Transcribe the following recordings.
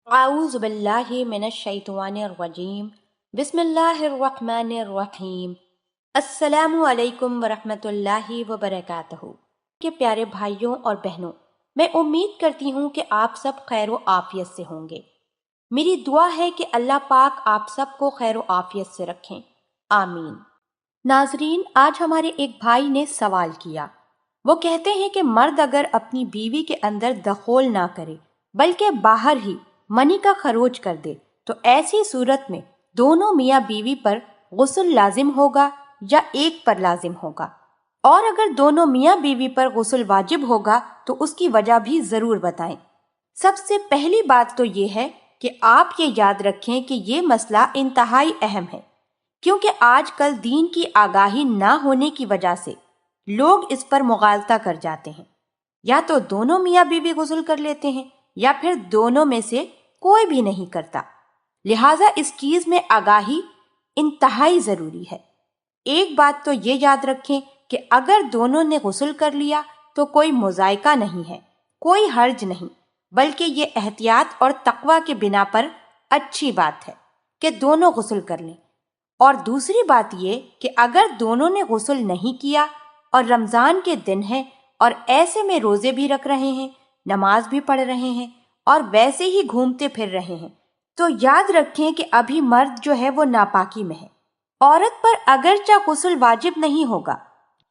اعوذ باللہ من الشیطان الرجیم بسم اللہ الرحمن الرحیم السلام علیکم ورحمۃ اللہ وبرکاتہ کہ پیارے بھائیوں اور بہنوں، میں امید کرتی ہوں کہ آپ سب خیر و عافیت سے ہوں گے۔ میری دعا ہے کہ اللہ پاک آپ سب کو خیر و عافیت سے رکھیں، آمین۔ ناظرین، آج ہمارے ایک بھائی نے سوال کیا۔ وہ کہتے ہیں کہ مرد اگر اپنی بیوی کے اندر دخول نہ کرے بلکہ باہر ہی منی کا خروج کر دے تو ایسی صورت میں دونوں میاں بیوی پر غسل لازم ہوگا یا ایک پر لازم ہوگا؟ اور اگر دونوں میاں بیوی پر غسل واجب ہوگا تو اس کی وجہ بھی ضرور بتائیں۔ سب سے پہلی بات تو یہ ہے کہ آپ یہ یاد رکھیں کہ یہ مسئلہ انتہائی اہم ہے، کیونکہ آج کل دین کی آگاہی نہ ہونے کی وجہ سے لوگ اس پر مغالطہ کر جاتے ہیں۔ یا تو دونوں میاں بیوی غسل کر لیتے ہیں یا پھر دونوں میں سے کوئی بھی نہیں کرتا۔ لہٰذا اس چیز میں آگاہی انتہائی ضروری ہے۔ ایک بات تو یہ یاد رکھیں کہ اگر دونوں نے غسل کر لیا تو کوئی مضائقہ نہیں ہے، کوئی حرج نہیں، بلکہ یہ احتیاط اور تقوی کے بنا پر اچھی بات ہے کہ دونوں غسل کر لیں۔ اور دوسری بات یہ کہ اگر دونوں نے غسل نہیں کیا اور رمضان کے دن ہے اور ایسے میں روزے بھی رکھ رہے ہیں، نماز بھی پڑھ رہے ہیں اور ویسے ہی گھومتے پھر رہے ہیں، تو یاد رکھیں کہ ابھی مرد جو ہے وہ ناپاکی میں ہے۔ عورت پر اگرچہ غسل واجب نہیں ہوگا،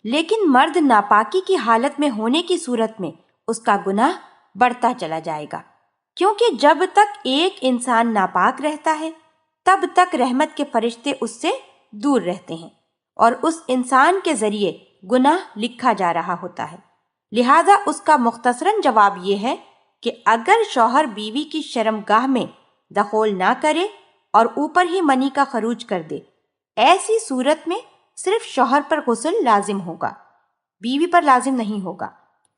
لیکن مرد ناپاکی کی حالت میں ہونے کی صورت میں اس کا گناہ بڑھتا چلا جائے گا، کیونکہ جب تک ایک انسان ناپاک رہتا ہے تب تک رحمت کے فرشتے اس سے دور رہتے ہیں اور اس انسان کے ذریعے گناہ لکھا جا رہا ہوتا ہے۔ لہذا اس کا مختصراً جواب یہ ہے کہ اگر شوہر بیوی کی شرمگاہ میں دخول نہ کرے اور اوپر ہی منی کا خروج کر دے، ایسی صورت میں صرف شوہر پر غسل لازم ہوگا، بیوی پر لازم نہیں ہوگا۔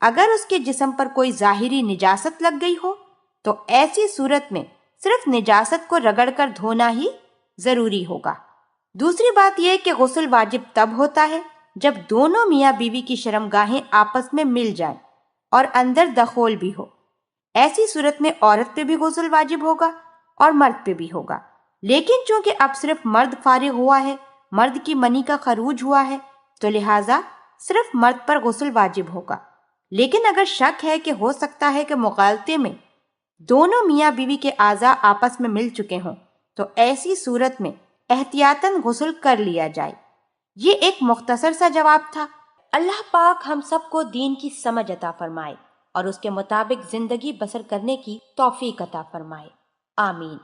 اگر اس کے جسم پر کوئی ظاہری نجاست لگ گئی ہو تو ایسی صورت میں صرف نجاست کو رگڑ کر دھونا ہی ضروری ہوگا۔ دوسری بات یہ کہ غسل واجب تب ہوتا ہے جب دونوں میاں بیوی کی شرمگاہیں آپس میں مل جائیں اور اندر دخول بھی ہو۔ ایسی صورت میں عورت پہ بھی غسل واجب ہوگا اور مرد پہ بھی ہوگا، لیکن چونکہ اب صرف مرد فارغ ہوا ہے، مرد کی منی کا خروج ہوا ہے، تو لہٰذا صرف مرد پر غسل واجب ہوگا۔ لیکن اگر شک ہے کہ ہو سکتا ہے کہ مغالطے میں دونوں میاں بیوی کے اعضاء آپس میں مل چکے ہوں تو ایسی صورت میں احتیاطاً غسل کر لیا جائے۔ یہ ایک مختصر سا جواب تھا۔ اللہ پاک ہم سب کو دین کی سمجھ عطا فرمائے اور اس کے مطابق زندگی بسر کرنے کی توفیق عطا فرمائے، آمین۔